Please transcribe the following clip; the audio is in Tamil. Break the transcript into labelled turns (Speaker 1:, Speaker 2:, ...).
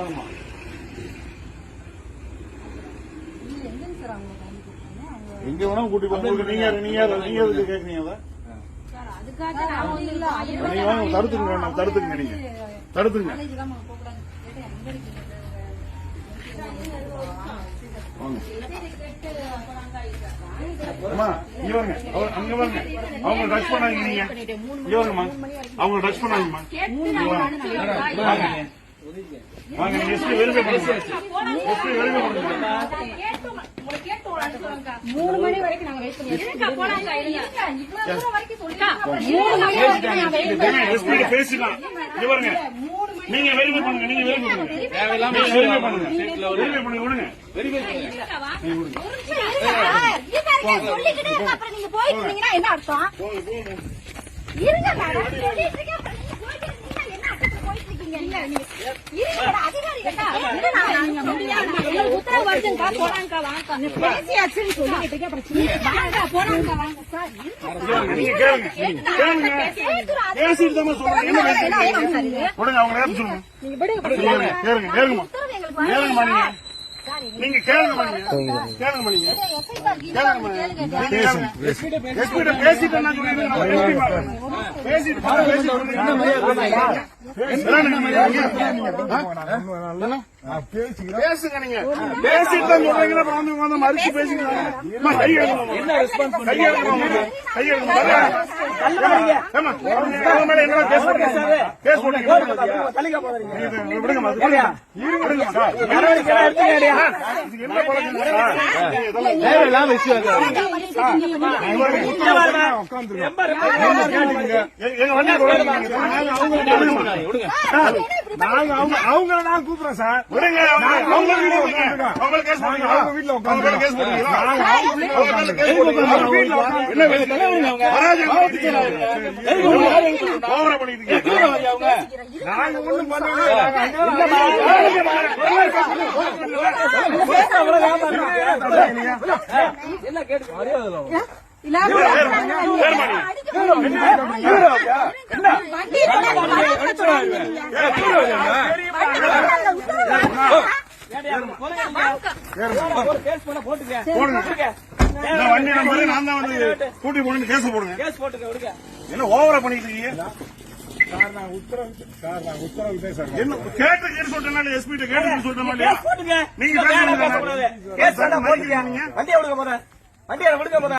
Speaker 1: வாங்கம்மா. எங்க வேணா கூட்டி போங்க. நீங்க கேக்குறீங்க தடுத்துங்க. தடுத்துங்க. நீங்க தடுத்துங்க. அங்க வாங்க. அவங்க டச் பண்ணாங்க. நீங்க இவங்கம்மா அவங்க டச் பண்ணாங்கம்மா. வாங்க. நீங்க எஸ்பி வெரிஃபை பண்ணுங்க. எஸ்பி வெரிஃபை பண்ணுங்க.
Speaker 2: 3 மணி வரைக்கும் நாங்க வெயிட்
Speaker 1: பண்ணிருக்கோம். பேசிக்கலாம். இவருங்க நீங்க வெரிஃபை பண்ணுங்க. நீங்க வெரிஃபை பண்ணுங்க. வெரிஃபை பண்ணுங்க. வெரிஃபை பண்ணுங்க. விடுங்க. வெரிஃபை
Speaker 2: சொல்லிக்கிட்டே இருக்க. அப்புறம் நீங்க போயிட்டு இருந்தீங்கன்னா என்ன அர்த்தம்? இருங்க மேடம். சொல்லிட்டு இருக்கேன். என்ன அர்த்தம் போயிட்டு இருக்கீங்க? இருங்க அதிகாரிகிட்ட உத்தரவு வருதுங்கக்கா. போறாங்கக்கா. வாங்க. பேசியாச்சுன்னு சொல்லிட்டு இருக்கேன். அப்புறம் வாங்க. போறாங்கக்கா. வாங்க சார்.
Speaker 1: நீங்க கேளுங்க. பேசிட்டு தான் சொல்றீங்க. உடனே அவங்க நேரம் சொல்லுங்க. நீங்க கேளுங்க. கேளுங்கம்மா. கேளுங்கம்மா. நீங்க கேளுங்கம்மா. கேளுங்கம்மா. நீங்க எஸ்பிட்ட பேசிட்டு பேசுங்க. நீங்க பேசிட்டு தான் சொல்றீங்களா? வந்து மறுச்சு பேசிக்கலாம். அவங்க நான் கூப்பிடுறேன் சார். வண்டி நம்பர் நான் தான் வந்து கூட்டி போட்டு கேஸ் போடுங்க. என்ன ஓவரா பண்ணிட்டு இருக்கீங்க? உத்தரவு சார். என்ன கேட்டு சொல்றேன். எஸ்பி கேட்டு சொல்றேன். நீங்க